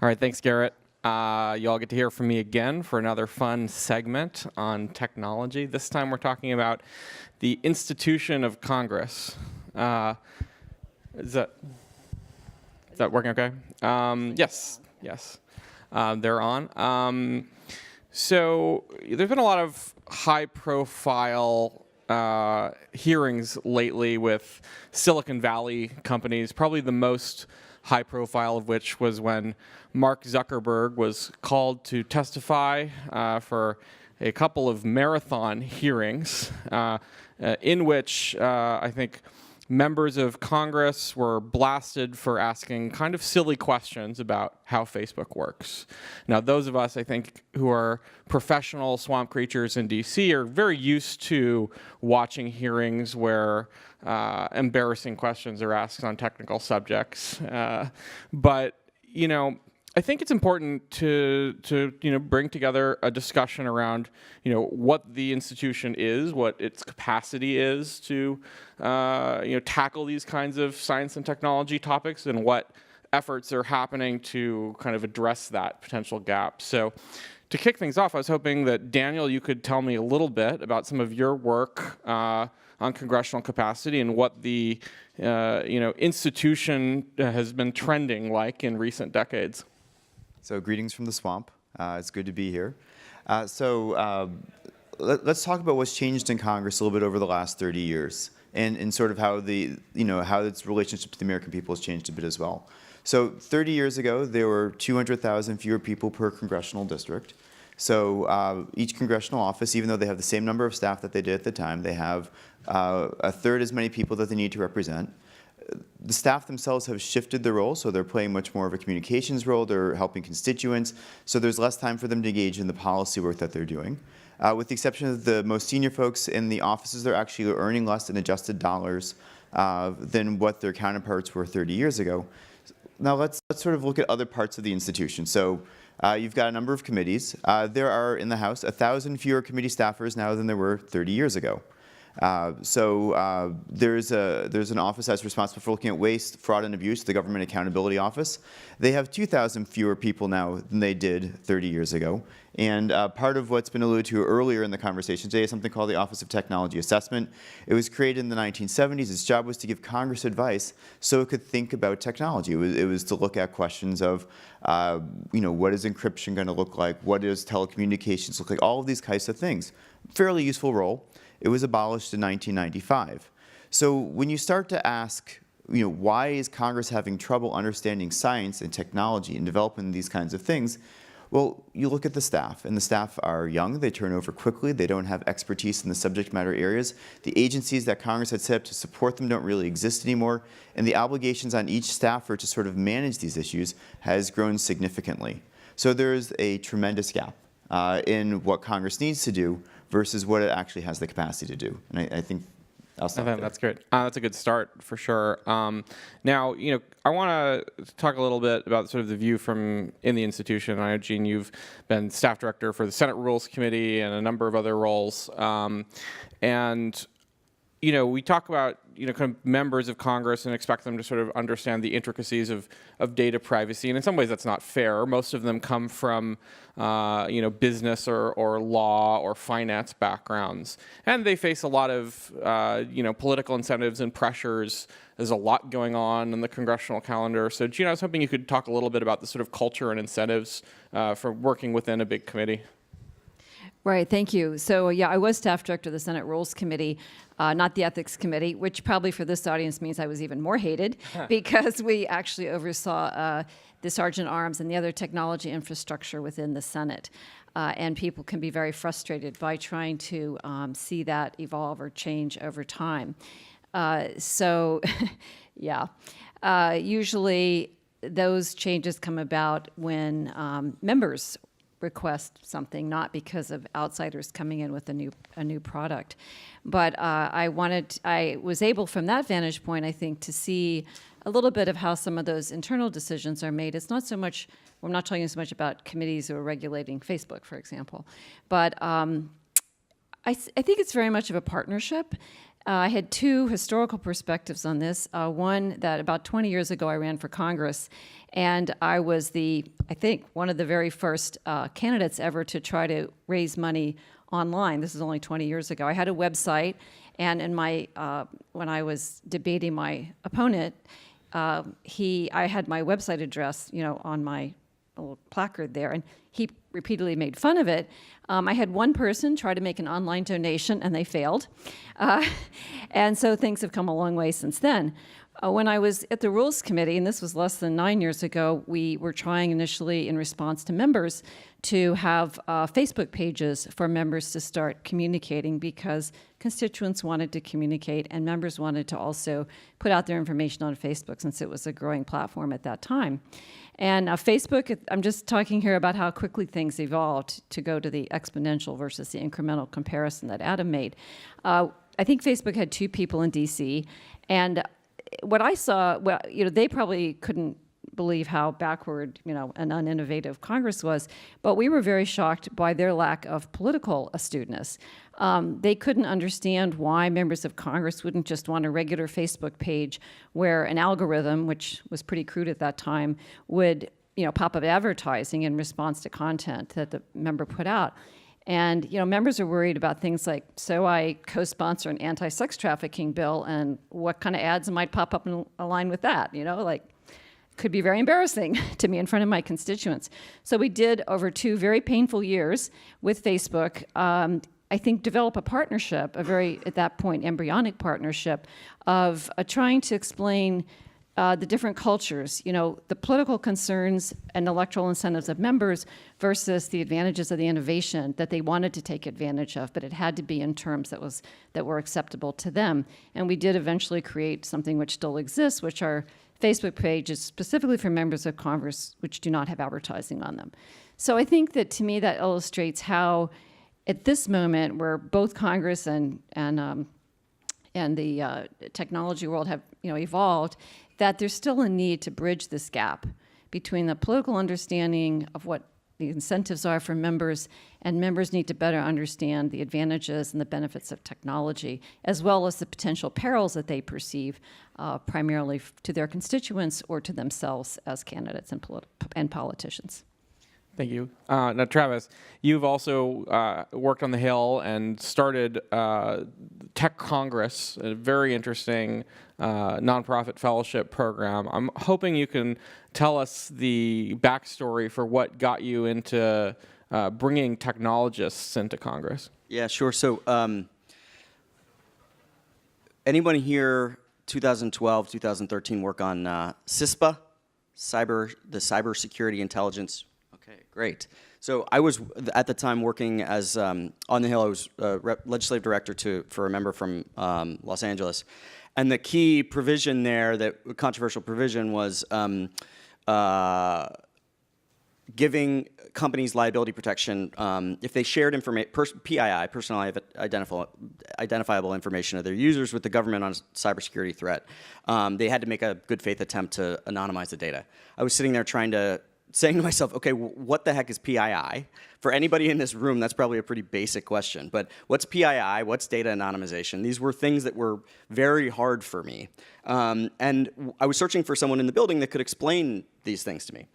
All right, thanks, Garrett. You all get to hear from me again for another fun segment on technology. This time we're talking about the institution of Congress. Is that working okay? Yes. They're on. So there's been a lot of high-profile hearings lately with Silicon Valley companies, probably the most high profile of which was when Mark Zuckerberg was called to testify for a couple of marathon hearings in which I think members of Congress were blasted for asking kind of silly questions about how Facebook works. Now, those of us, I think, who are professional swamp creatures in DC are very used to watching hearings where embarrassing questions are asked on technical subjects. But, you know, I think it's important to bring together a discussion around what the institution is, what its capacity is to tackle these kinds of science and technology topics, and what efforts are happening to kind of address that potential gap. So, to kick things off, I was hoping that Daniel, you could tell me a little bit about some of your work on congressional capacity and what the institution has been trending like in recent decades. So greetings from the swamp. It's good to be here. Let's talk about what's changed in Congress a little bit over the last 30 years, and sort of how how its relationship to the American people has changed a bit as well. So 30 years ago, there were 200,000 fewer people per congressional district. So each congressional office, even though they have the same number of staff that they did at the time, they have a third as many people that they need to represent. The staff themselves have shifted their role, so they're playing much more of a communications role. They're helping constituents, so there's less time for them to engage in the policy work that they're doing. With the exception of the most senior folks in the offices, they're actually earning less in adjusted dollars than what their counterparts were 30 years ago. Now let's sort of look at other parts of the institution. So you've got a number of committees. There are in the House 1,000 fewer committee staffers now than there were 30 years ago. There's an office that's responsible for looking at waste, fraud, and abuse, the Government Accountability Office. They have 2,000 fewer people now than they did 30 years ago. And part of what's been alluded to earlier in the conversation today is something called the Office of Technology Assessment. It was created in the 1970s. Its job was to give Congress advice so it could think about technology. It was to look at questions of, what is encryption going to look like? What does telecommunications look like? All of these kinds of things. Fairly useful role. It was abolished in 1995. So when you start to ask, why is Congress having trouble understanding science and technology and developing these kinds of things? Well, you look at the staff, and the staff are young, they turn over quickly, they don't have expertise in the subject matter areas. The agencies that Congress had set up to support them don't really exist anymore, and the obligations on each staffer to sort of manage these issues has grown significantly. So there's a tremendous gap in what Congress needs to do versus what it actually has the capacity to do. And I think I'll stop there. That's great. That's a good start for sure. Now, I want to talk a little bit about sort of the view from in the institution. I know, Gene, you've been staff director for the Senate Rules Committee and a number of other roles. We talk about kind of members of Congress and expect them to sort of understand the intricacies of data privacy, and in some ways that's not fair. Most of them come from business or law or finance backgrounds, and they face a lot of political incentives and pressures. There's a lot going on in the congressional calendar. So, Gene, I was hoping you could talk a little bit about the sort of culture and incentives for working within a big committee. Right, thank you. So yeah, I was staff director of the Senate Rules Committee, not the Ethics Committee, which probably for this audience means I was even more hated because we actually oversaw the Sergeant Arms and the other technology infrastructure within the Senate. And people can be very frustrated by trying to see that evolve or change over time. Usually those changes come about when members request something, not because of outsiders coming in with a new product. But I was able from that vantage point, I think, to see a little bit of how some of those internal decisions are made. It's not so much, I'm not talking so much about committees who are regulating Facebook, for example, but I think it's very much of a partnership. I had two historical perspectives on this. One, that about 20 years ago I ran for Congress, and I was I think, one of the very first candidates ever to try to raise money online. This is only 20 years ago. I had a website, and in when I was debating my opponent, I had my website address, on my little placard there, and he repeatedly made fun of it. I had one person try to make an online donation, and they failed. And so things have come a long way since then. When I was at the Rules Committee, and this was less than 9 years ago, we were trying initially, in response to members, to have Facebook pages for members to start communicating, because constituents wanted to communicate and members wanted to also put out their information on Facebook, since it was a growing platform at that time. And Facebook, I'm just talking here about how quickly things evolved to go to the exponential versus the incremental comparison that Adam made. I think Facebook had 2 people in DC, and what I saw, they probably couldn't believe how backward, and uninnovative Congress was, but we were very shocked by their lack of political astuteness. They couldn't understand why members of Congress wouldn't just want a regular Facebook page where an algorithm, which was pretty crude at that time, would pop up advertising in response to content that the member put out. And members are worried about things like, so I co-sponsor an anti-sex trafficking bill, and what kind of ads might pop up in line with that? Could be very embarrassing to me in front of my constituents. So we did, over 2 very painful years with Facebook, I think, develop a partnership, a very, at that point, embryonic partnership of trying to explain the different cultures, the political concerns and electoral incentives of members versus the advantages of the innovation that they wanted to take advantage of, but it had to be in terms that were acceptable to them. And we did eventually create something which still exists, which are Facebook pages specifically for members of Congress which do not have advertising on them. So I think that, to me, that illustrates how, at this moment, where both Congress and the technology world have evolved, that there's still a need to bridge this gap between the political understanding of what the incentives are for members, and members need to better understand the advantages and the benefits of technology, as well as the potential perils that they perceive, primarily to their constituents or to themselves as candidates and politicians. Thank you. Now, Travis, you've also worked on the Hill and started TechCongress, a very interesting nonprofit fellowship program. I'm hoping you can tell us the backstory for what got you into bringing technologists into Congress. Yeah, sure. So anyone here, 2012, 2013, work on CISPA, the Cybersecurity Intelligence? Okay, great. So I was, at the time, working as, on the Hill. I was legislative director for a member from Los Angeles. And the key provision there, that controversial provision, was giving companies liability protection if they shared PII, personally identifiable information of their users, with the government on a cybersecurity threat. They had to make a good faith attempt to anonymize the data. I was sitting there saying to myself, okay, what the heck is PII? For anybody in this room, that's probably a pretty basic question. But what's PII? What's data anonymization? These were things that were very hard for me. And I was searching for someone in the building that could explain these things to me.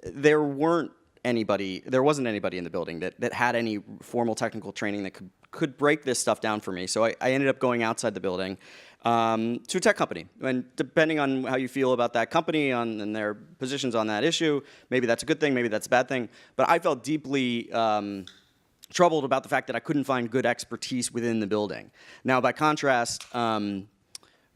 There wasn't anybody in the building that had any formal technical training that could break this stuff down for me. So I ended up going outside the building to a tech company. And depending on how you feel about that company and their positions on that issue, maybe that's a good thing, maybe that's a bad thing. But I felt deeply troubled about the fact that I couldn't find good expertise within the building. Now, by contrast, when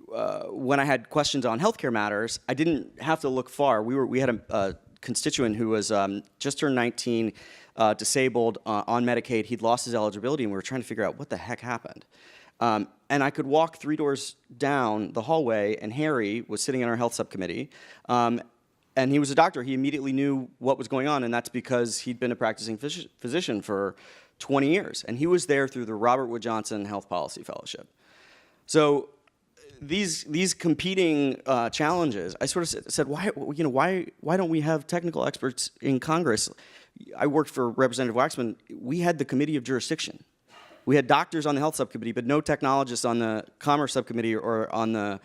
I had questions on healthcare matters, I didn't have to look far. We had a constituent who was just turned 19, disabled, on Medicaid. He'd lost his eligibility, and we were trying to figure out what the heck happened. And I could walk 3 doors down the hallway, and Harry was sitting in our health subcommittee. And he was a doctor. He immediately knew what was going on, and that's because he'd been a practicing physician for 20 years. And he was there through the Robert Wood Johnson Health Policy Fellowship. So these competing challenges, I sort of said, why don't we have technical experts in Congress? I worked for Representative Waxman. We had the Committee of Jurisdiction. We had doctors on the health subcommittee, but no technologists on the commerce subcommittee or on the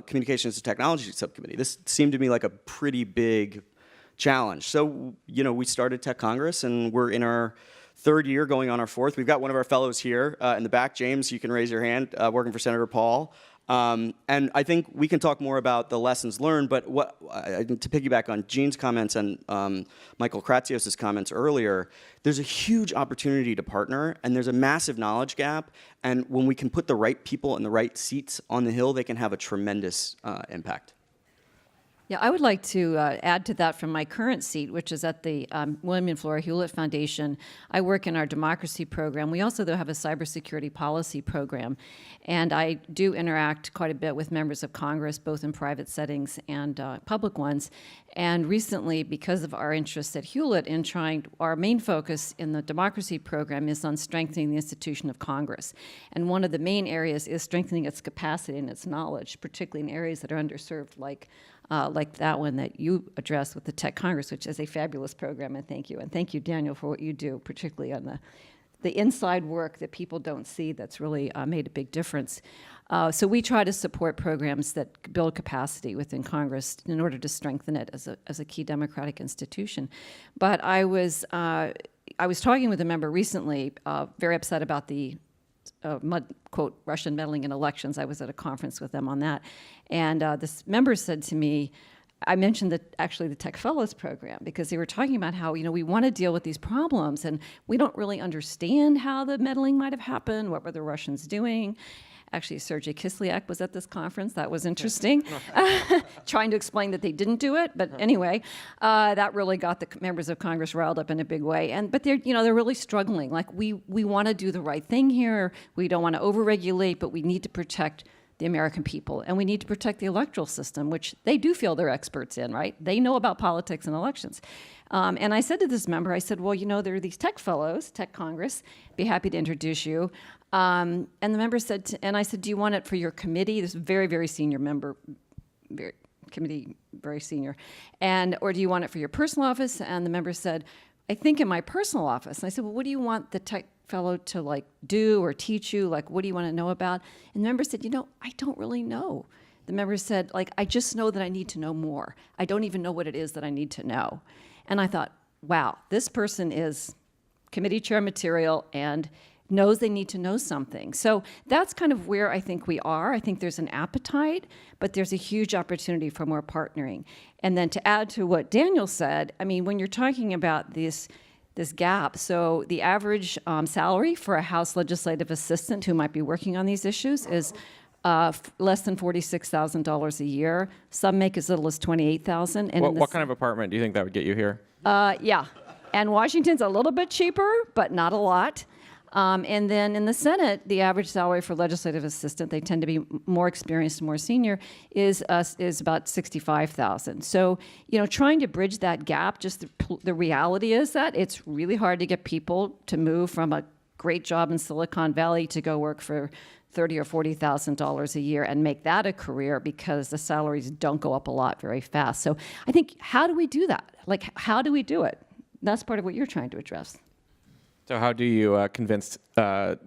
communications and technology subcommittee. This seemed to me like a pretty big challenge. So, we started TechCongress, and we're in our 3rd year, going on our 4th. We've got one of our fellows here in the back. James, you can raise your hand, working for Senator Paul. And I think we can talk more about the lessons learned, but to piggyback on Gene's comments and Michael Kratsios' comments earlier, there's a huge opportunity to partner, and there's a massive knowledge gap, and when we can put the right people in the right seats on the Hill, they can have a tremendous impact. Yeah, I would like to add to that from my current seat, which is at the William and Flora Hewlett Foundation. I work in our democracy program. We also, though, have a cybersecurity policy program. And I do interact quite a bit with members of Congress, both in private settings and public ones. And recently, because of our interests at Hewlett in our main focus in the democracy program is on strengthening the institution of Congress. And one of the main areas is strengthening its capacity and its knowledge, particularly in areas that are underserved, like that one that you addressed with the TechCongress, which is a fabulous program, and thank you. And thank you, Daniel, for what you do, particularly on the inside work that people don't see that's really made a big difference. So we try to support programs that build capacity within Congress in order to strengthen it as a key democratic institution. But I was talking with a member recently, very upset about the quote, Russian meddling in elections. I was at a conference with them on that. And this member said to me, I mentioned actually the Tech Fellows program, because they were talking about how, we want to deal with these problems, and we don't really understand how the meddling might have happened, what were the Russians doing. Actually, Sergei Kislyak was at this conference. That was interesting, trying to explain that they didn't do it. But anyway, that really got the members of Congress riled up in a big way. But they're really struggling. Like, we want to do the right thing here. We don't want to overregulate, but we need to protect the American people, and we need to protect the electoral system, which they do feel they're experts in, right? They know about politics and elections. And I said to this member, I said, well, there are these tech fellows, TechCongress, be happy to introduce you. And the member said, and I said, do you want it for your committee? This very, very senior member, very senior. Or do you want it for your personal office? And the member said, I think in my personal office. And I said, well, what do you want the tech fellow to do or teach you? What do you want to know about? And the member said, I don't really know. The member said, I just know that I need to know more. I don't even know what it is that I need to know. And I thought, wow, this person is committee chair material and knows they need to know something. So that's kind of where I think we are. I think there's an appetite, but there's a huge opportunity for more partnering. And then to add to what Daniel said, when you're talking about this gap, so the average salary for a House legislative assistant who might be working on these issues is less than $46,000 a year. Some make as little as $28,000. What kind of apartment do you think that would get you here? Yeah, and Washington's a little bit cheaper, but not a lot. And then in the Senate, the average salary for legislative assistant, they tend to be more experienced, more senior, is about $65,000. So, trying to bridge that gap, just the reality is that it's really hard to get people to move from a great job in Silicon Valley to go work for $30,000 or $40,000 a year and make that a career, because the salaries don't go up a lot very fast. So I think, how do we do that? How do we do it? That's part of what you're trying to address. So how do you convince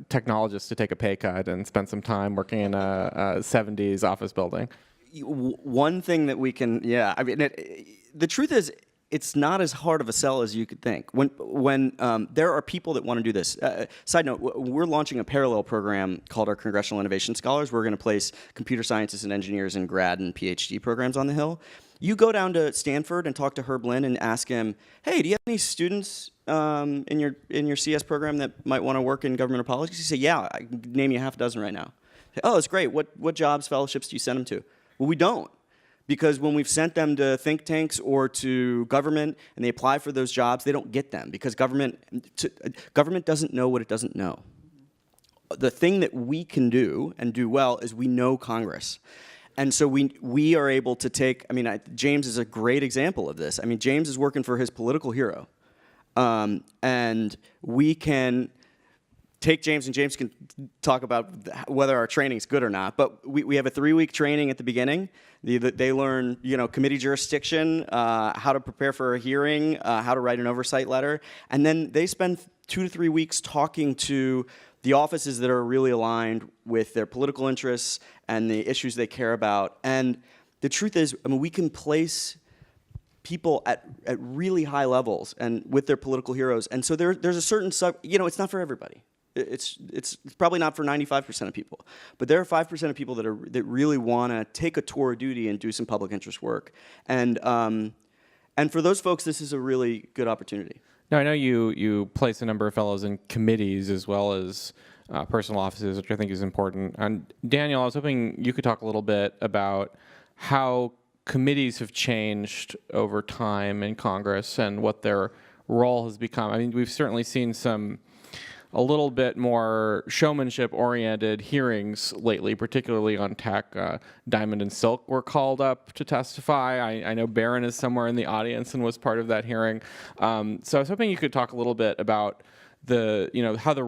technologists to take a pay cut and spend some time working in a 70s office building? One thing that we can, the truth is, it's not as hard of a sell as you could think. When there are people that want to do this. Side note, we're launching a parallel program called our Congressional Innovation Scholars. We're going to place computer scientists and engineers in grad and PhD programs on the Hill. You go down to Stanford and talk to Herb Lynn and ask him, hey, do you have any students in your CS program that might want to work in government or politics? You say, yeah, I can name you half a dozen right now. Say, oh, that's great. What jobs, fellowships do you send them to? Well, we don't. Because when we've sent them to think tanks or to government and they apply for those jobs, they don't get them, because government doesn't know what it doesn't know. The thing that we can do and do well is we know Congress. And so we are able to take, James is a great example of this. James is working for his political hero. And we can take James, and James can talk about whether our training's good or not. But we have a 3-week training at the beginning. They learn, committee jurisdiction, how to prepare for a hearing, how to write an oversight letter, and then they spend 2 to 3 weeks talking to the offices that are really aligned with their political interests and the issues they care about. And the truth is, I mean, we can place people at really high levels and with their political heroes. And so there's a certain it's not for everybody. It's probably not for 95% of people, but there are 5% of people that really want to take a tour of duty and do some public interest work. And for those folks, this is a really good opportunity. Now, I know you place a number of fellows in committees as well as personal offices, which I think is important. And Daniel, I was hoping you could talk a little bit about how committees have changed over time in Congress and what their role has become. I mean, we've certainly seen a little bit more showmanship-oriented hearings lately, particularly on tech. Diamond and Silk were called up to testify. I know Barron is somewhere in the audience and was part of that hearing. So I was hoping you could talk a little bit about how the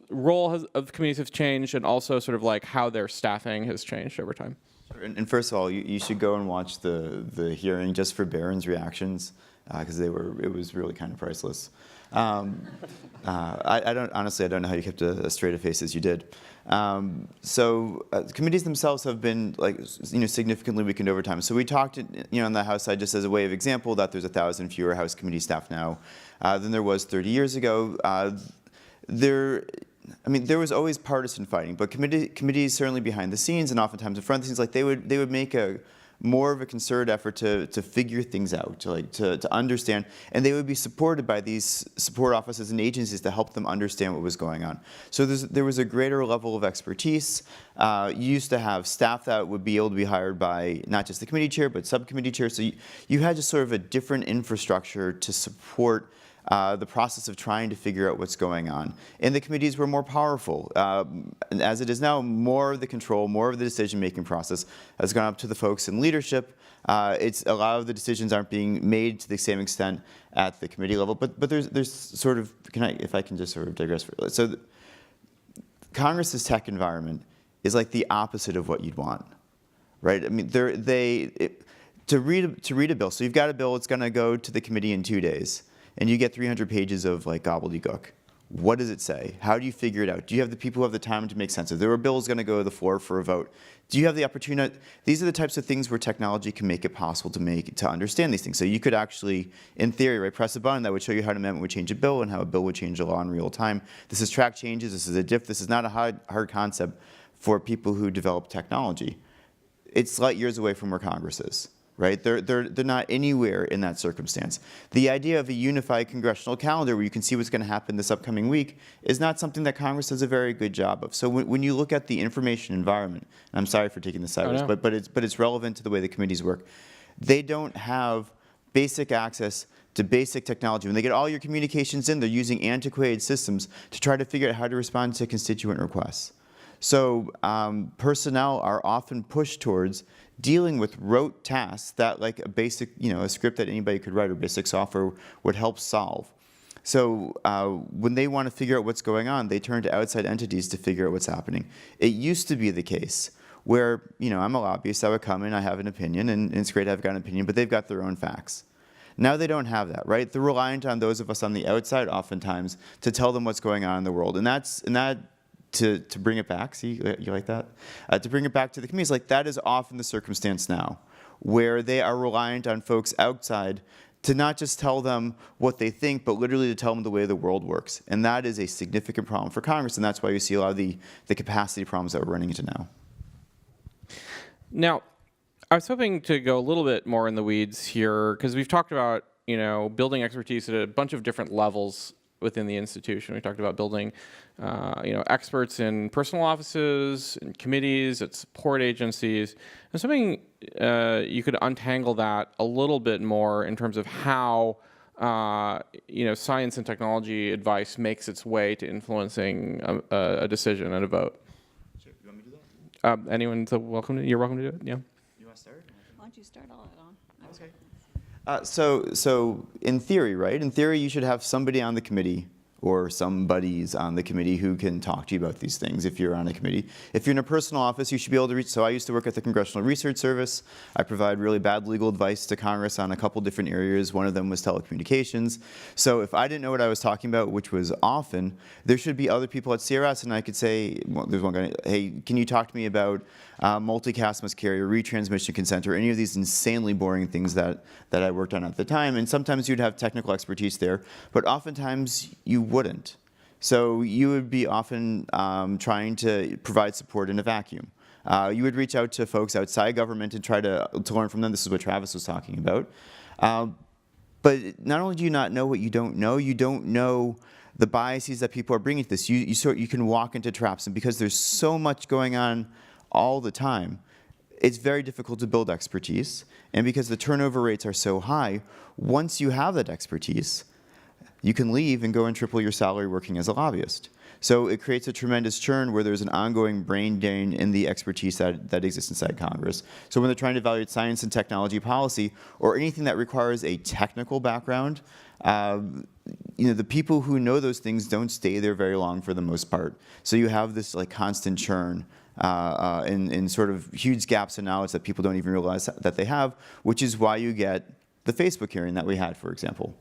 role of committees has changed, and also sort of like how their staffing has changed over time. And first of all, you should go and watch the hearing just for Barron's reactions, because it was really kind of priceless. I don't know how you kept as straight a face as you did. Committees themselves have been significantly weakened over time. So we talked on the House side, just as a way of example, that there's 1,000 fewer House committee staff now than there was 30 years ago. There was always partisan fighting, but committees certainly behind the scenes and oftentimes in front of the scenes, they would make more of a concerted effort to figure things out, to understand, and they would be supported by these support offices and agencies to help them understand what was going on. So there was a greater level of expertise. You used to have staff that would be able to be hired by not just the committee chair, but subcommittee chair. So you had just sort of a different infrastructure to support the process of trying to figure out what's going on. And the committees were more powerful. And as it is now, more of the control, more of the decision-making process has gone up to the folks in leadership. A lot of the decisions aren't being made to the same extent at the committee level, but there's sort of, if I can just sort of digress for a little. So Congress's tech environment is like the opposite of what you'd want, right? I mean, to read a bill, so you've got a bill, it's gonna go to the committee in 2 days, and you get 300 pages of gobbledygook. What does it say? How do you figure it out? Do you have the people who have the time to make sense of it? There are bills going to go to the floor for a vote. Do you have the opportunity? These are the types of things where technology can make it possible to understand these things. So you could actually, in theory, press a button that would show you how an amendment would change a bill and how a bill would change a law in real time. This is track changes. This is a diff. This is not a hard concept for people who develop technology. It's light years away from where Congress is. Right? They're not anywhere in that circumstance. The idea of a unified congressional calendar where you can see what's going to happen this upcoming week is not something that Congress does a very good job of. So when you look at the information environment, and I'm sorry for taking this sideways, but it's relevant to the way the committees work. They don't have basic access to basic technology. When they get all your communications in, they're using antiquated systems to try to figure out how to respond to constituent requests. So personnel are often pushed towards dealing with rote tasks that a basic, a script that anybody could write or basic software would help solve. So when they want to figure out what's going on, they turn to outside entities to figure out what's happening. It used to be the case where, I'm a lobbyist, I would come in, I have an opinion, and it's great I've got an opinion, but they've got their own facts. Now they don't have that, right? They're reliant on those of us on the outside oftentimes to tell them what's going on in the world. To bring it back, see, you like that? To bring it back to the committees, that is often the circumstance now, where they are reliant on folks outside to not just tell them what they think, but literally to tell them the way the world works. And that is a significant problem for Congress, and that's why you see a lot of the capacity problems that we're running into now. Now, I was hoping to go a little bit more in the weeds here, because we've talked about, building expertise at a bunch of different levels within the institution. We talked about building, experts in personal offices, in committees, at support agencies. And something you could untangle that a little bit more in terms of how, science and technology advice makes its way to influencing a decision and a vote. Sure. You want me to do that? Anyone's welcome. You're welcome to do it. Yeah. You want to start? Why don't you start all it on? Okay. So in theory, right? In theory, you should have somebody on the committee or some buddies on the committee who can talk to you about these things if you're on a committee. If you're in a personal office, you should be able to reach. So I used to work at the Congressional Research Service. I provide really bad legal advice to Congress on a couple different areas. One of them was telecommunications. So if I didn't know what I was talking about, which was often, there should be other people at CRS, and I could say, well, there's one guy, hey, can you talk to me about multicast miscarrier, retransmission consent, or any of these insanely boring things that I worked on at the time. And sometimes you'd have technical expertise there, but oftentimes you wouldn't. So you would be often trying to provide support in a vacuum. You would reach out to folks outside government and try to learn from them. This is what Travis was talking about. But not only do you not know what you don't know the biases that people are bringing to this. You can walk into traps, and because there's so much going on all the time, it's very difficult to build expertise. And because the turnover rates are so high, once you have that expertise, you can leave and go and triple your salary working as a lobbyist. So it creates a tremendous churn where there's an ongoing brain drain in the expertise that exists inside Congress. So when they're trying to evaluate science and technology policy, or anything that requires a technical background, the people who know those things don't stay there very long for the most part. So you have this like constant churn in sort of huge gaps in knowledge that people don't even realize that they have, which is why you get the Facebook hearing that we had, for example.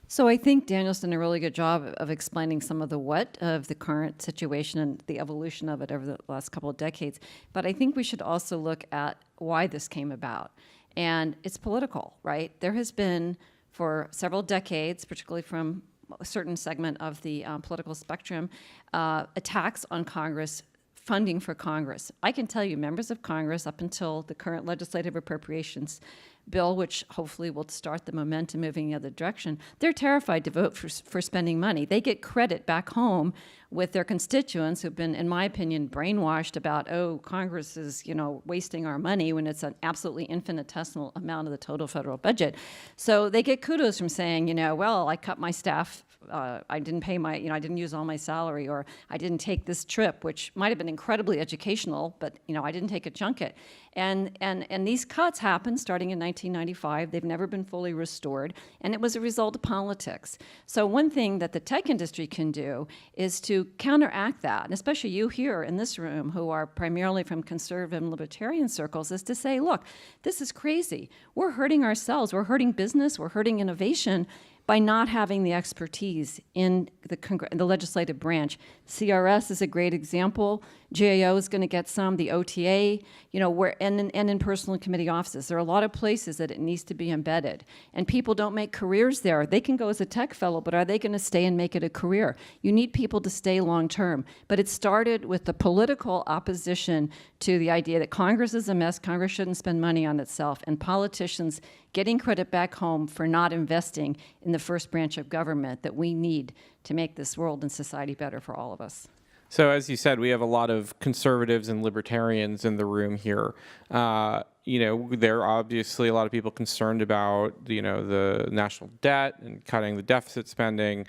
So I think Daniel's done a really good job of explaining some of the what of the current situation and the evolution of it over the last couple of decades. But I think we should also look at why this came about. And it's political, right? There has been, for several decades, particularly from a certain segment of the political spectrum, attacks on Congress, funding for Congress. I can tell you, members of Congress, up until the current legislative appropriations bill, which hopefully will start the momentum moving in the other direction, they're terrified to vote for spending money. They get credit back home with their constituents who've been, in my opinion, brainwashed about, oh, Congress is, wasting our money when it's an absolutely infinitesimal amount of the total federal budget. So they get kudos from saying, well, I cut my staff, I didn't pay my, I didn't use all my salary, or I didn't take this trip, which might have been incredibly educational, but I didn't take a junket. And these cuts happened starting in 1995. They've never been fully restored, and it was a result of politics. So one thing that the tech industry can do is to counteract that, and especially you here in this room who are primarily from conservative and libertarian circles, is to say, look, this is crazy. We're hurting ourselves. We're hurting business. We're hurting innovation by not having the expertise in the legislative branch. CRS is a great example. GAO is going to get some, the OTA, and in personal and committee offices. There are a lot of places that it needs to be embedded. And people don't make careers there. They can go as a tech fellow, but are they going to stay and make it a career? You need people to stay long term. But it started with the political opposition to the idea that Congress is a mess, Congress shouldn't spend money on itself, and politicians getting credit back home for not investing in the first branch of government that we need to make this world and society better for all of us. So as you said, we have a lot of conservatives and libertarians in the room here. There are obviously a lot of people concerned about, the national debt and cutting the deficit spending.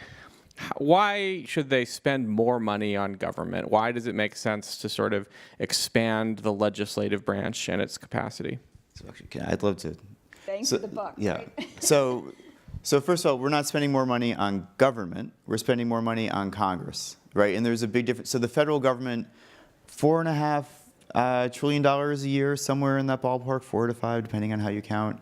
Why should they spend more money on government? Why does it make sense to sort of expand the legislative branch and its capacity? So actually, I'd love to. Bang for the buck, yeah. right? So first of all, we're not spending more money on government. We're spending more money on Congress, right? And there's a big difference. So the federal government, $4.5 trillion a year, somewhere in that ballpark, 4 to 5, depending on how you count.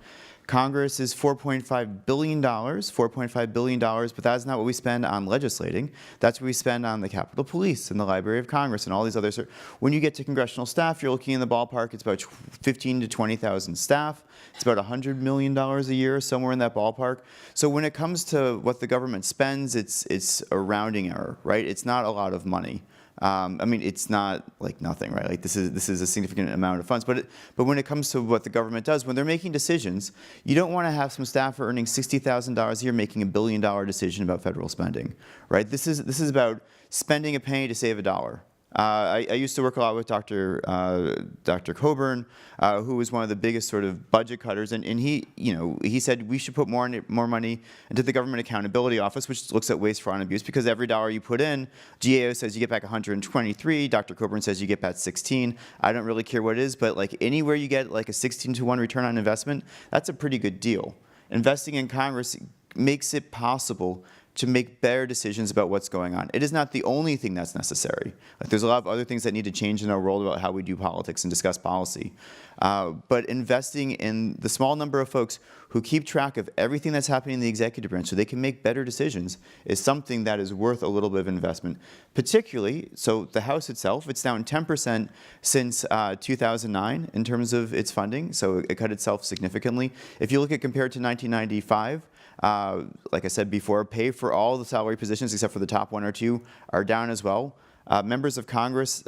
Congress is $4.5 billion, but that's not what we spend on legislating. That's what we spend on the Capitol Police and the Library of Congress and all these other. When you get to congressional staff, you're looking in the ballpark, it's about 15 to 20,000 staff. It's about $100 million a year, somewhere in that ballpark. So when it comes to what the government spends, it's a rounding error, right? It's not a lot of money. It's not like nothing, right? Like this is a significant amount of funds. But when it comes to what the government does, when they're making decisions, you don't want to have some staff earning $60,000 a year making $1 billion decision about federal spending, right? This is about spending a penny to save a dollar. I used to work a lot with Dr. Coburn, who was one of the biggest sort of budget cutters, and he said we should put more money into the Government Accountability Office, which looks at waste, fraud, and abuse, because every dollar you put in, GAO says you get back 123, Dr. Coburn says you get back 16. I don't really care what it is, but like anywhere you get like a 16-to-1 return on investment, that's a pretty good deal. Investing in Congress makes it possible to make better decisions about what's going on. It is not the only thing that's necessary. Like, there's a lot of other things that need to change in our world about how we do politics and discuss policy. But investing in the small number of folks who keep track of everything that's happening in the executive branch so they can make better decisions is something that is worth a little bit of investment. Particularly, so the House itself, it's down 10% since 2009 in terms of its funding, so it cut itself significantly. If you look at compared to 1995, like I said before, pay for all the salary positions except for the top 1 or 2 are down as well. Members of Congress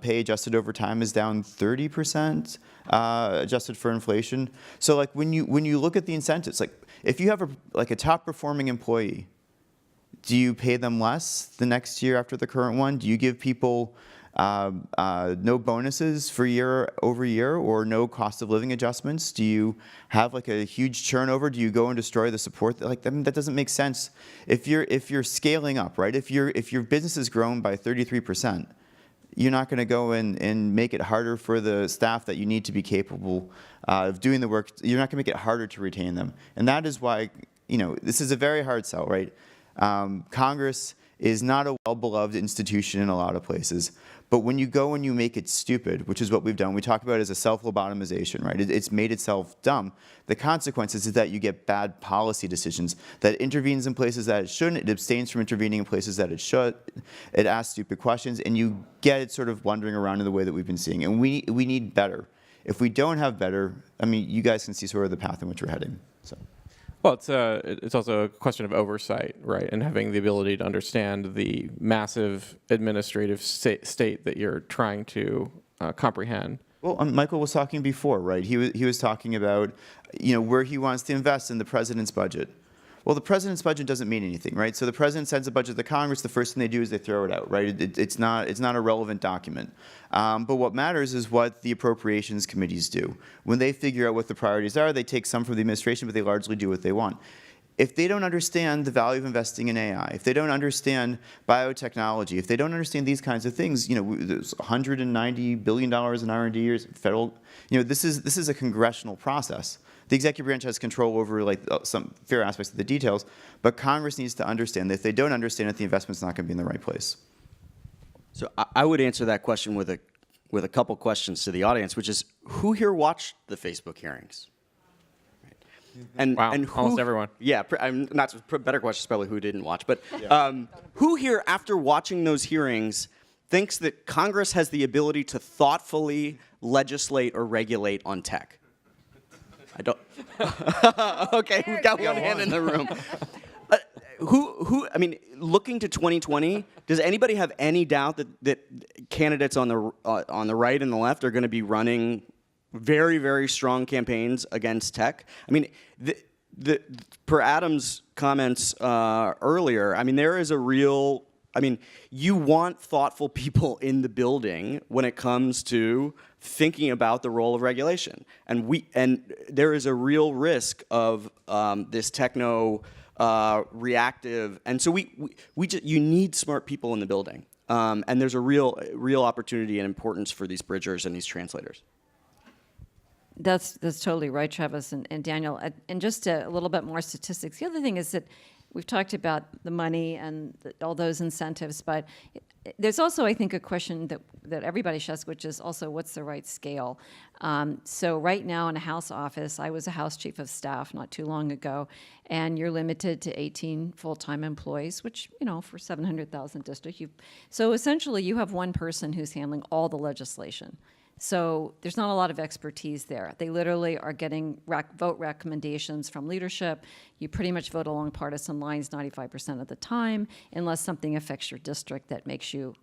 pay adjusted over time is down 30%, adjusted for inflation. So like when you look at the incentives, like if you have a top performing employee, do you pay them less the next year after the current one? Do you give people no bonuses for year over year or no cost of living adjustments? Do you have like a huge turnover? Do you go and destroy the support? Like, I mean, that doesn't make sense. If you're scaling up, right? If your business has grown by 33%, you're not going to go and make it harder for the staff that you need to be capable of doing the work. You're not going to make it harder to retain them. And that is why, this is a very hard sell, right? Congress is not a well-beloved institution in a lot of places. But when you go and you make it stupid, which is what we've done, we talk about it as a self-lobotomization, right? It's made itself dumb. The consequences is that you get bad policy decisions, that it intervenes in places that it shouldn't, it abstains from intervening in places that it should, it asks stupid questions, and you get it sort of wandering around in the way that we've been seeing. And we need better. If we don't have better, I mean, you guys can see sort of the path in which we're heading. So. Well, it's also a question of oversight, right, and having the ability to understand the massive administrative state that you're trying to comprehend. Well, Michael was talking before, right? He was talking about, where he wants to invest in the president's budget. Well, the president's budget doesn't mean anything, right? So the president sends a budget to Congress. The first thing they do is they throw it out, right? It's not a relevant document. But what matters is what the appropriations committees do. When they figure out what the priorities are, they take some from the administration, but they largely do what they want. If they don't understand the value of investing in AI, if they don't understand biotechnology, if they don't understand these kinds of things, there's $190 billion in R&D years, federal, this is a congressional process. The executive branch has control over some fair aspects of the details, but Congress needs to understand that if they don't understand it, the investment's not going to be in the right place. So I would answer that question with a couple questions to the audience, which is, who here watched the Facebook hearings? And wow, and almost everyone. Yeah, I'm not better question is probably who didn't watch, but who here, after watching those hearings, thinks that Congress has the ability to thoughtfully legislate or regulate on tech? I don't. Okay, we've got one hand in the room. I mean, looking to 2020, does anybody have any doubt that candidates on the right and the left are going to be running very, very strong campaigns against tech? I mean, per Adam's comments earlier, I mean, there is a real. I mean, you want thoughtful people in the building when it comes to thinking about the role of regulation, and there is a real risk of this techno reactive, and so you need smart people in the building, and there's a real opportunity and importance for these bridgers and these translators. That's totally right, Travis and Daniel. And just a little bit more statistics. The other thing is that we've talked about the money and all those incentives, but there's also, I think, a question that everybody should ask, which is also what's the right scale? So right now in a House office, I was a House Chief of Staff not too long ago, and you're limited to 18 full-time employees, which, for 700,000 district, so essentially you have one person who's handling all the legislation. So there's not a lot of expertise there. They literally are getting vote recommendations from leadership. You pretty much vote along partisan lines 95% of the time, unless something affects your district that makes you,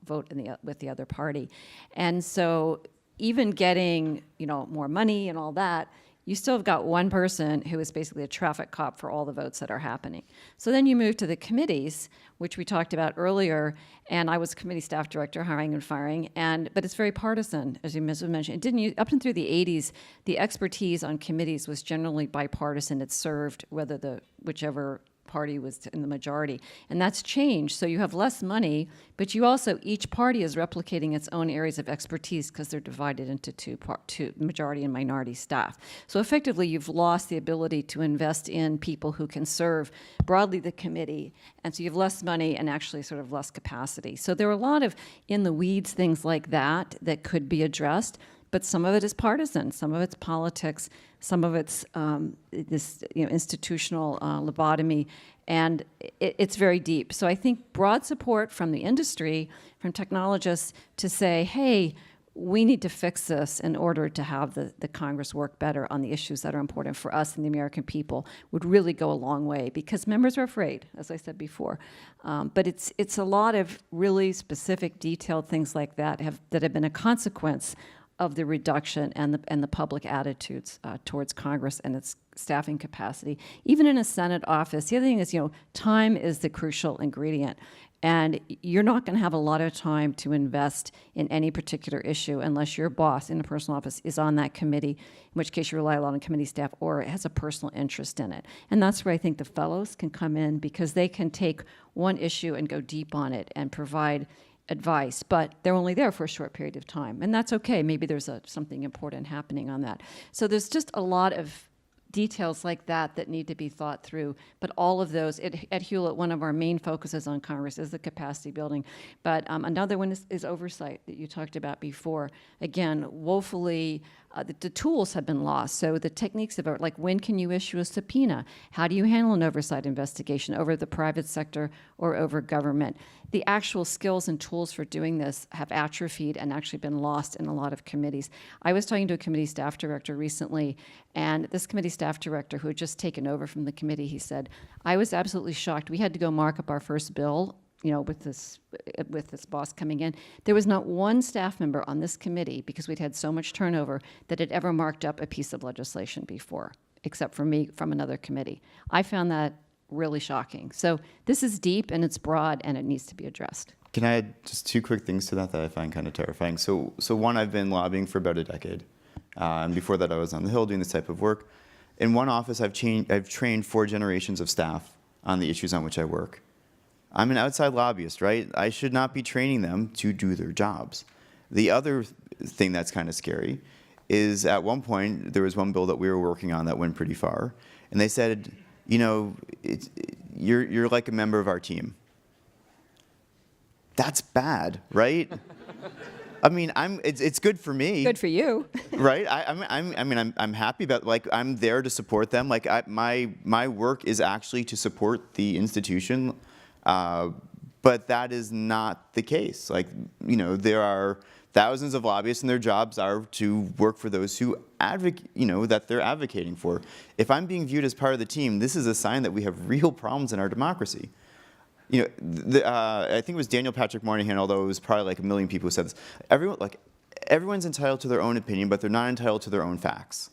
vote with the other party. And so even getting, more money and all that, you still have got one person who is basically a traffic cop for all the votes that are happening. So then you move to the committees, which we talked about earlier, and I was committee staff director, hiring and firing, but it's very partisan, as you mentioned. It didn't up and through the 80s, the expertise on committees was generally bipartisan. It served whichever party was in the majority. And that's changed. So you have less money, but you also, each party is replicating its own areas of expertise because they're divided into two majority and minority staff. So effectively, you've lost the ability to invest in people who can serve broadly the committee. And so you have less money and actually sort of less capacity. So there are a lot of in the weeds things like that that could be addressed. But some of it is partisan, some of it's politics, some of it's this institutional lobotomy, and it's very deep. So I think broad support from the industry, from technologists, to say, hey, we need to fix this in order to have the Congress work better on the issues that are important for us and the American people would really go a long way, because members are afraid, as I said before. But it's a lot of really specific, detailed things like that that have been a consequence of the reduction and the public attitudes towards Congress and its staffing capacity. Even in a Senate office, the other thing is, time is the crucial ingredient. And you're not going to have a lot of time to invest in any particular issue unless your boss in a personal office is on that committee, in which case you rely a lot on committee staff or has a personal interest in it. And that's where I think the fellows can come in, because they can take one issue and go deep on it and provide advice, but they're only there for a short period of time. And that's okay. Maybe there's something important happening on that. So there's just a lot of details like that need to be thought through. But all of those, at Hewlett, one of our main focuses on Congress is the capacity building. But another one is oversight that you talked about before. Again, woefully, the tools have been lost. So the techniques of, like, when can you issue a subpoena? How do you handle an oversight investigation over the private sector or over government? The actual skills and tools for doing this have atrophied and actually been lost in a lot of committees. I was talking to a committee staff director recently, and this committee staff director, who had just taken over from the committee, he said, I was absolutely shocked. We had to go mark up our first bill, with this boss coming in. There was not one staff member on this committee, because we'd had so much turnover, that had ever marked up a piece of legislation before, except for me from another committee. I found that really shocking. So this is deep and it's broad and it needs to be addressed. Can I add just two quick things to that I find kind of terrifying? So one, I've been lobbying for about a decade. And before that, I was on the Hill doing this type of work. In one office, I've trained 4 generations of staff on the issues on which I work. I'm an outside lobbyist, right? I should not be training them to do their jobs. The other thing that's kind of scary is, at one point, there was one bill that we were working on that went pretty far, and they said, you're like a member of our team. That's bad, right? I mean, it's good for me. Good for you. Right? I'm happy about, like, I'm there to support them. Like, my work is actually to support the institution, but that is not the case. Like, there are thousands of lobbyists, and their jobs are to work for those who that they're advocating for. If I'm being viewed as part of the team, this is a sign that we have real problems in our democracy. I think it was Daniel Patrick Moynihan, although it was probably like 1 million people who said this. Everyone's entitled to their own opinion, but they're not entitled to their own facts.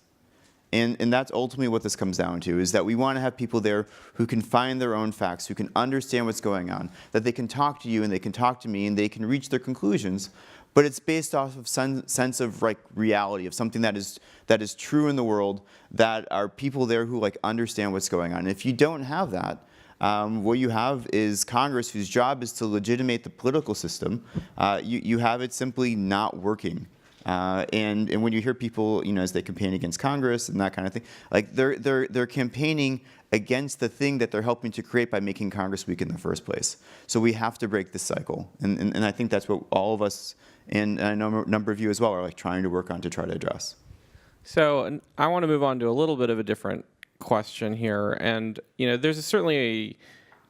And that's ultimately what this comes down to, is that we want to have people there who can find their own facts, who can understand what's going on, that they can talk to you and they can talk to me and they can reach their conclusions, but it's based off of some sense of, like, reality, of something that is true in the world, that are people there who, like, understand what's going on. And if you don't have that, what you have is Congress, whose job is to legitimate the political system. You have it simply not working. And when you hear people, as they campaign against Congress and that kind of thing, like, they're campaigning against the thing that they're helping to create by making Congress weak in the first place. So we have to break this cycle, and I think that's what all of us, and I know a number of you as well, are, like, trying to work on to try to address. So I want to move on to a little bit of a different question here, and there's certainly a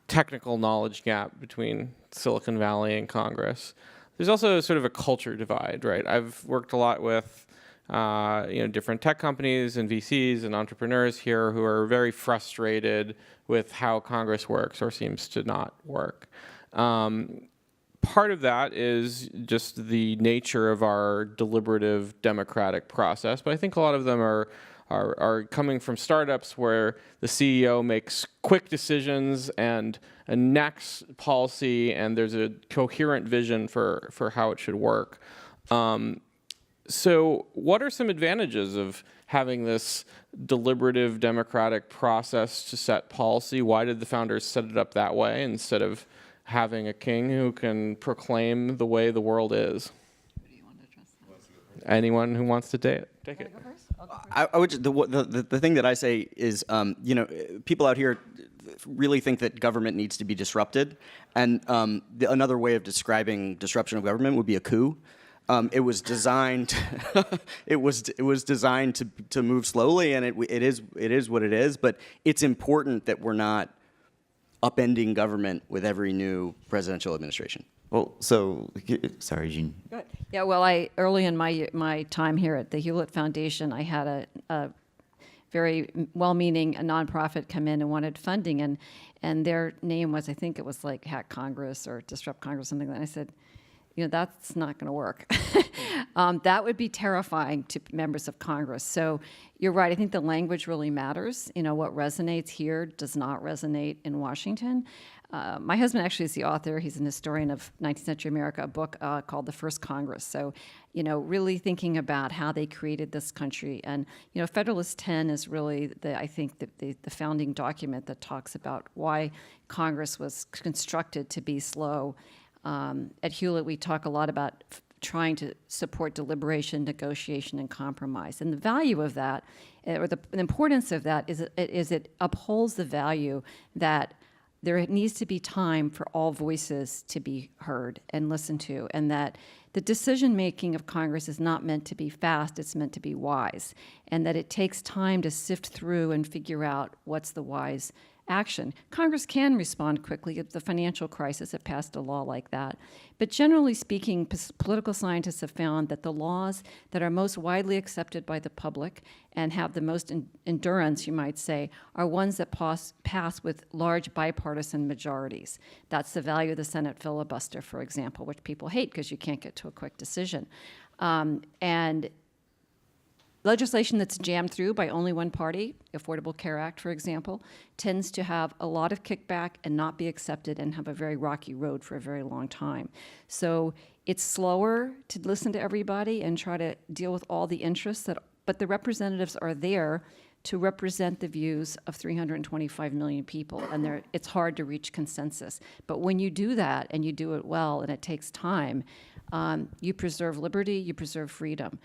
technical knowledge gap between Silicon Valley and Congress. There's also sort of a culture divide, right? I've worked a lot with different tech companies and VCs and entrepreneurs here who are very frustrated with how Congress works or seems to not work. Part of that is just the nature of our deliberative democratic process, but I think a lot of them are coming from startups where the CEO makes quick decisions and enacts policy, and there's a coherent vision for how it should work. So what are some advantages of having this deliberative democratic process to set policy? Why did the founders set it up that way instead of having a king who can proclaim the way the world is? Anyone who wants to take it? I would the thing that I say is, people out here really think that government needs to be disrupted, and another way of describing disruption of government would be a coup. It was designed. it was designed to move slowly, and it is what it is. But it's important that we're not upending government with every new presidential administration. Well, so, sorry, Jean. Go ahead. Yeah, well, early in my time here at the Hewlett Foundation, I had a very well-meaning nonprofit come in and wanted funding, and their name was, I think it was like Hack Congress or Disrupt Congress, something like that. I said, that's not going to work. That would be terrifying to members of Congress. So you're right. I think the language really matters. What resonates here does not resonate in Washington. My husband actually is the author. He's an historian of 19th century America, a book called The First Congress. So, really thinking about how they created this country. And, Federalist 10 is really, I think, the founding document that talks about why Congress was constructed to be slow. At Hewlett, we talk a lot about trying to support deliberation, negotiation, and compromise. And the value of that, or the importance of that, is it upholds the value that there needs to be time for all voices to be heard and listened to, and that the decision-making of Congress is not meant to be fast, it's meant to be wise, and that it takes time to sift through and figure out what's the wise action. Congress can respond quickly. If the financial crisis had passed a law like that. But generally speaking, political scientists have found that the laws that are most widely accepted by the public and have the most endurance, you might say, are ones that pass with large bipartisan majorities. That's the value of the Senate filibuster, for example, which people hate because you can't get to a quick decision. And legislation that's jammed through by only one party, Affordable Care Act, for example, tends to have a lot of kickback and not be accepted and have a very rocky road for a very long time. So it's slower to listen to everybody and try to deal with all the interests, but the representatives are there to represent the views of 325 million people, and it's hard to reach consensus. But when you do that, and you do it well, and it takes time, you preserve liberty, you preserve freedom.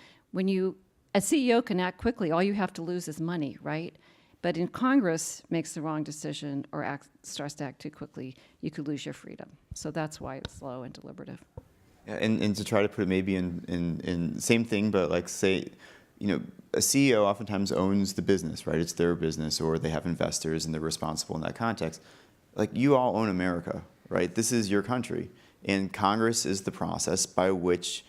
A CEO can act quickly. All you have to lose is money, right? But in Congress makes the wrong decision or starts to act too quickly, you could lose your freedom. So that's why it's slow and deliberative. Yeah, and to try to put it maybe in same thing, but like say, a CEO oftentimes owns the business, right? It's their business, or they have investors and they're responsible in that context. Like, you all own America, right? This is your country. And Congress is the process by which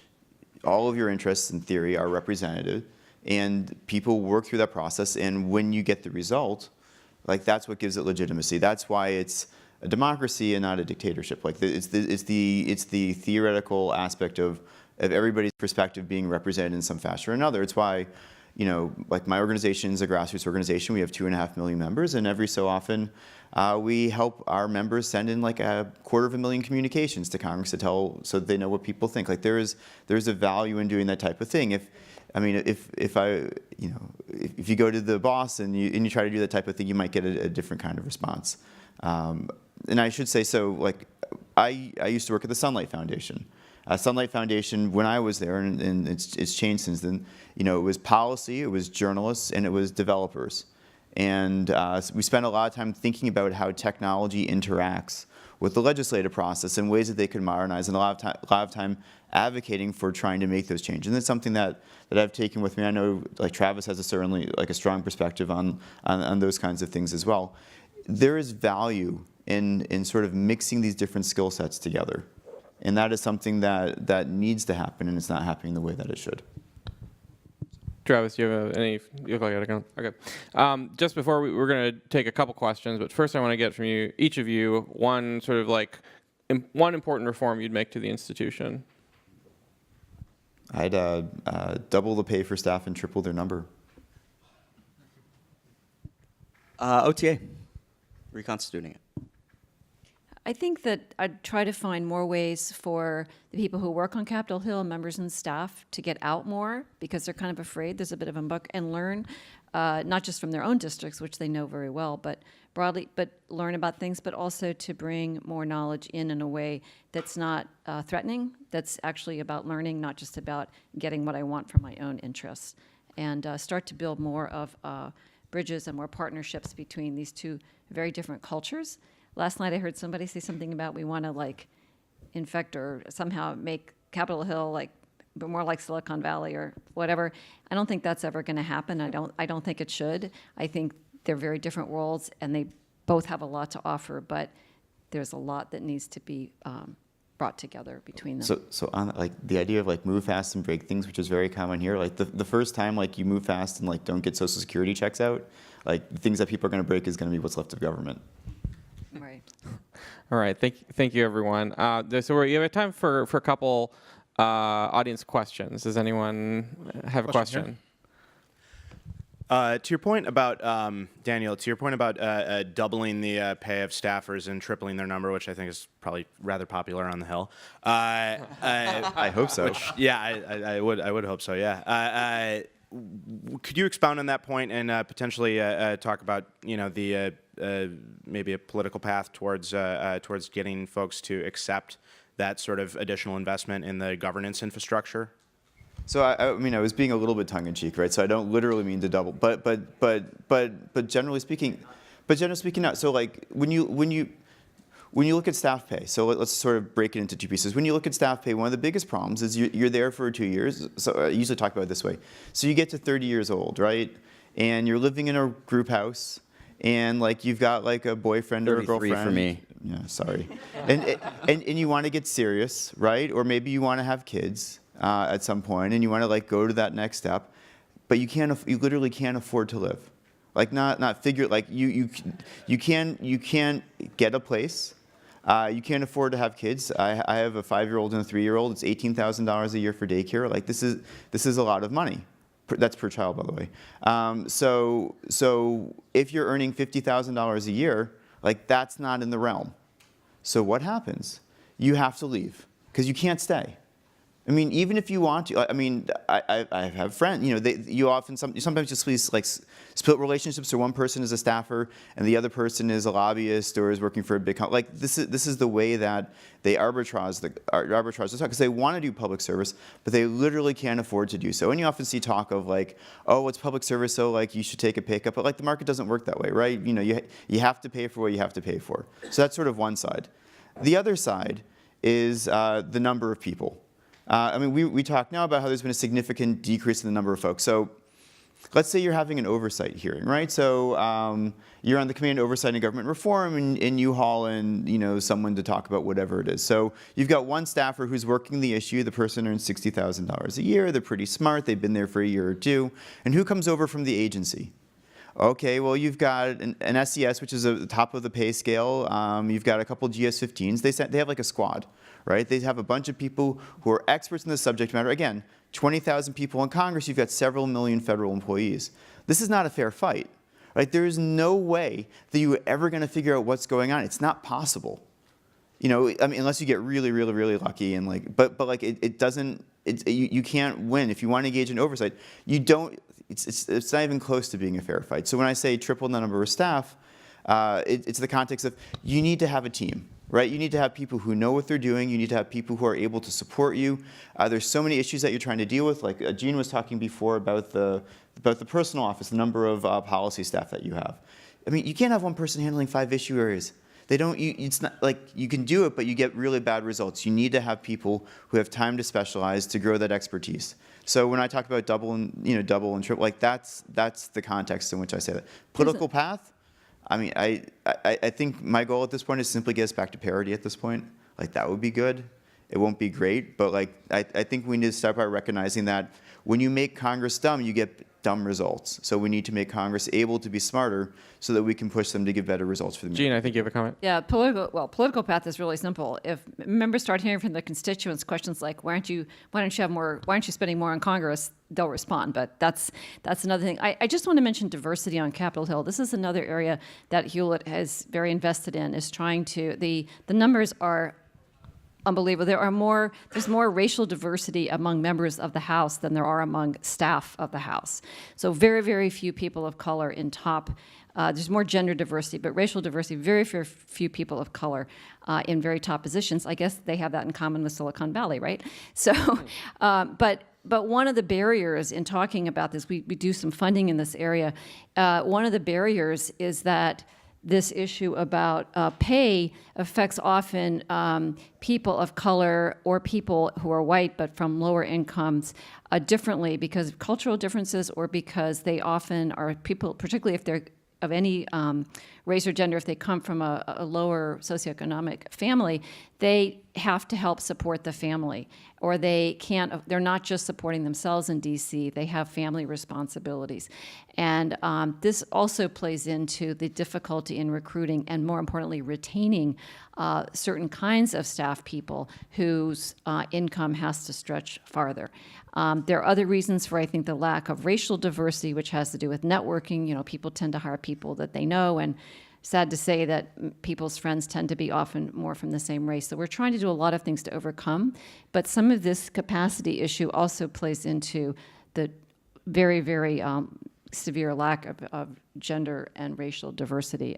all of your interests in theory are represented, and people work through that process, and when you get the result, like, that's what gives it legitimacy. That's why it's a democracy and not a dictatorship. Like, it's the theoretical aspect of everybody's perspective being represented in some fashion or another. It's why, like, my organization is a grassroots organization. We have 2.5 million members, and every so often we help our members send in like 250,000 communications to Congress to tell, so they know what people think. Like, there's a value in doing that type of thing. If you go to the boss and you try to do that type of thing, you might get a different kind of response. And I should say, so like, I used to work at the Sunlight Foundation. Sunlight Foundation, when I was there, and it's changed since then, it was policy, it was journalists, and it was developers. And we spent a lot of time thinking about how technology interacts with the legislative process and ways that they could modernize, and a lot of time advocating for trying to make those changes. And it's something that I've taken with me. I know, like, Travis has certainly a strong perspective on those kinds of things as well. There is value in sort of mixing these different skill sets together. And that is something that needs to happen, and it's not happening the way that it should. Travis, you have any? You look like you gotta go. Okay. Just before we're going to take a couple questions, but first I want to get from you, each of you, one sort of like one important reform you'd make to the institution. I'd double the pay for staff and triple their number. OTA, reconstituting it. I think that I'd try to find more ways for the people who work on Capitol Hill, members and staff, to get out more because they're kind of afraid. There's a bit of a book and learn, not just from their own districts, which they know very well, but broadly, but learn about things, but also to bring more knowledge in a way that's not threatening, that's actually about learning, not just about getting what I want for my own interests, and start to build more of bridges and more partnerships between these two very different cultures. Last night I heard somebody say something about we want to like infect or somehow make Capitol Hill like more like Silicon Valley or whatever. I don't think that's ever going to happen. I don't think it should. I think they're very different worlds and they both have a lot to offer, but there's a lot that needs to be brought together between them. So on like the idea of like move fast and break things, which is very common here, like the first time like you move fast and like don't get Social Security checks out, like the things that people are going to break is going to be what's left of government. Right. All right, thank you, everyone. So we have time for a couple audience questions. Does anyone have a question? To your point about, Daniel, to your point about doubling the pay of staffers and tripling their number, which I think is probably rather popular on the Hill. I hope so. Yeah, I would hope so, yeah. Could you expound on that point and potentially talk about, the maybe a political path towards getting folks to accept that sort of additional investment in the governance infrastructure? So I mean, I was being a little bit tongue-in-cheek, right? So I don't literally mean to double, but generally speaking, no. So like when you look at staff pay, so let's sort of break it into two pieces. When you look at staff pay, one of the biggest problems is you're there for 2 years. So I usually talk about it this way. So you get to 30 years old, right? And you're living in a group house, and like you've got like a boyfriend or a 33 girlfriend. for me. Yeah, sorry. and you want to get serious, right? Or maybe you want to have kids at some point, and you want to like go to that next step, but you literally can't afford to live. Like not figure like you can't get a place. You can't afford to have kids. I have a 5-year-old and a 3-year-old. It's $18,000 a year for daycare. Like this is a lot of money. That's per child, by the way. So if you're earning $50,000 a year, like that's not in the realm. So what happens? You have to leave because you can't stay. I mean, even if you want to, I mean, I have friends, sometimes just please like split relationships, or one person is a staffer and the other person is a lobbyist or is working for a big company. Like this is the way that they arbitrage the talk, because they want to do public service, but they literally can't afford to do so. And you often see talk of like, oh, it's public service, so like you should take a pay cut, but like the market doesn't work that way, right? You have to pay for what you have to pay for. So that's sort of one side. The other side is the number of people. I mean, we talk now about how there's been a significant decrease in the number of folks. So let's say you're having an oversight hearing, right? So you're on the Committee on Oversight and Government Reform, and you haul in someone to talk about whatever it is. So you've got one staffer who's working the issue. The person earns $60,000 a year. They're pretty smart. They've been there for a year or two. And who comes over from the agency? Okay, well, you've got an SES, which is at the top of the pay scale. You've got a couple GS-15s. They have like a squad, right? They have a bunch of people who are experts in the subject matter. Again, 20,000 people in Congress. You've got several million federal employees. This is not a fair fight, right? There is no way that you're ever going to figure out what's going on. It's not possible. I mean, unless you get really, really, really lucky, and like, but like it doesn't. You can't win if you want to engage in oversight. You don't. It's not even close to being a fair fight. So when I say triple the number of staff, it's the context of you need to have a team, right? You need to have people who know what they're doing. You need to have people who are able to support you. There's so many issues that you're trying to deal with. Like Gene was talking before about the personal office, the number of policy staff that you have. I mean, you can't have one person handling 5 issue areas. It's not like you can do it, but you get really bad results. You need to have people who have time to specialize to grow that expertise. So when I talk about double and triple, like that's the context in which I say that. Political path, I mean, I think my goal at this point is simply get us back to parity at this point. Like that would be good. It won't be great, but like I think we need to start by recognizing that when you make Congress dumb, you get dumb results. So we need to make Congress able to be smarter so that we can push them to give better results for the Gene, I think you have a comment. Yeah, political path is really simple. If members start hearing from their constituents questions like, why aren't you spending more on Congress? they'll respond. But that's another thing. I just want to mention diversity on Capitol Hill. This is another area that Hewlett is very invested in, is trying to, the numbers are unbelievable. There's more racial diversity among members of the House than there are among staff of the House. So very, very few people of color in top. There's more gender diversity, but racial diversity, very, very few people of color in very top positions. I guess they have that in common with Silicon Valley, right? So, but one of the barriers in talking about this, we do some funding in this area. One of the barriers is that this issue about pay affects often people of color or people who are white but from lower incomes differently because of cultural differences or because they often are people, particularly if they're of any race or gender, if they come from a lower socioeconomic family, they have to help support the family, or they're not just supporting themselves in DC, they have family responsibilities. And this also plays into the difficulty in recruiting and, more importantly, retaining certain kinds of staff people whose income has to stretch farther. There are other reasons for, I think, the lack of racial diversity, which has to do with networking. You know, people tend to hire people that they know, and sad to say that people's friends tend to be often more from the same race. So we're trying to do a lot of things to overcome, but some of this capacity issue also plays into the very, very severe lack of gender and racial diversity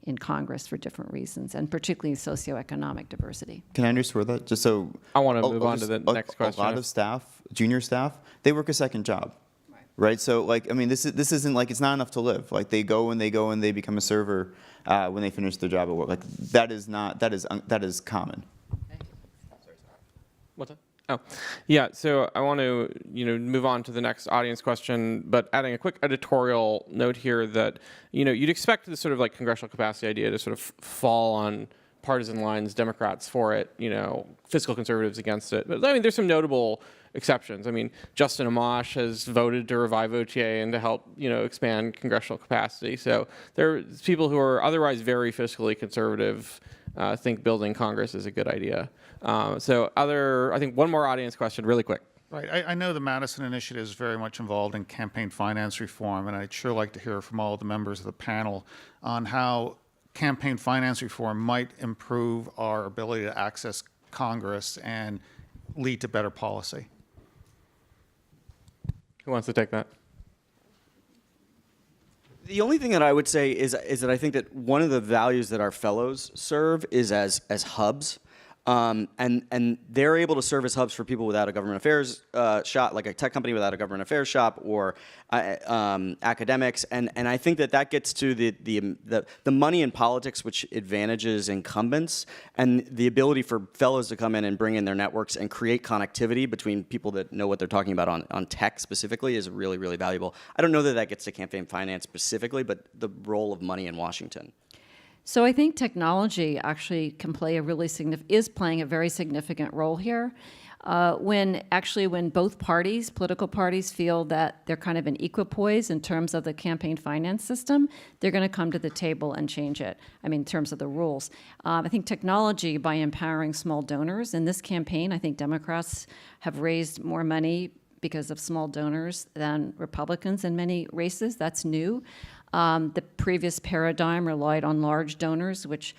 in Congress for different reasons, and particularly socioeconomic diversity. Can I underscore that? Just so I want to move on to the next question. A lot of staff, junior staff, they work a second job, right? So, like, I mean, this isn't like, it's not enough to live. Like, they go and they become a server when they finish their job at work. Like, that is common. What's that? Oh, yeah. So I want to, move on to the next audience question, but adding a quick editorial note here that, you'd expect this sort of like congressional capacity idea to sort of fall on partisan lines, Democrats for it, fiscal conservatives against it. But I mean, there's some notable exceptions. I mean, Justin Amash has voted to revive OTA and to help, expand congressional capacity. So there's people who are otherwise very fiscally conservative think building Congress is a good idea. I think one more audience question really quick. Right. I know the Madison Initiative is very much involved in campaign finance reform, and I'd sure like to hear from all the members of the panel on how campaign finance reform might improve our ability to access Congress and lead to better policy. Who wants to take that? The only thing that I would say is that I think that one of the values that our fellows serve is as hubs. And they're able to serve as hubs for people without a government affairs shop, like a tech company without a government affairs shop, or academics. And I think that gets to the money in politics, which advantages incumbents, and the ability for fellows to come in and bring in their networks and create connectivity between people that know what they're talking about on tech specifically is really, really valuable. I don't know that gets to campaign finance specifically, but the role of money in Washington. So I think technology actually is playing a very significant role here. When both political parties feel that they're kind of in equipoise in terms of the campaign finance system, they're going to come to the table and change it. I mean, in terms of the rules. I think technology, by empowering small donors, in this campaign, I think Democrats have raised more money because of small donors than Republicans in many races. That's new. The previous paradigm relied on large donors, which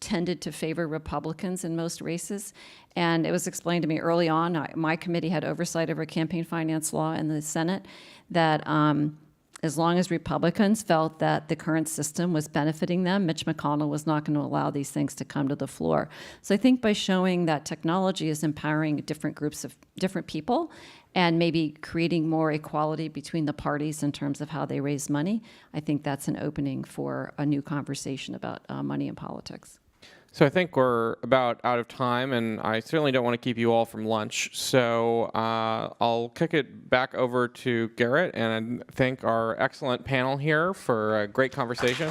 tended to favor Republicans in most races. And it was explained to me early on, my committee had oversight over campaign finance law in the Senate, that as long as Republicans felt that the current system was benefiting them, Mitch McConnell was not going to allow these things to come to the floor. So I think by showing that technology is empowering different groups of different people and maybe creating more equality between the parties in terms of how they raise money, I think that's an opening for a new conversation about money in politics. So I think we're about out of time, and I certainly don't want to keep you all from lunch. So I'll kick it back over to Garrett and thank our excellent panel here for a great conversation.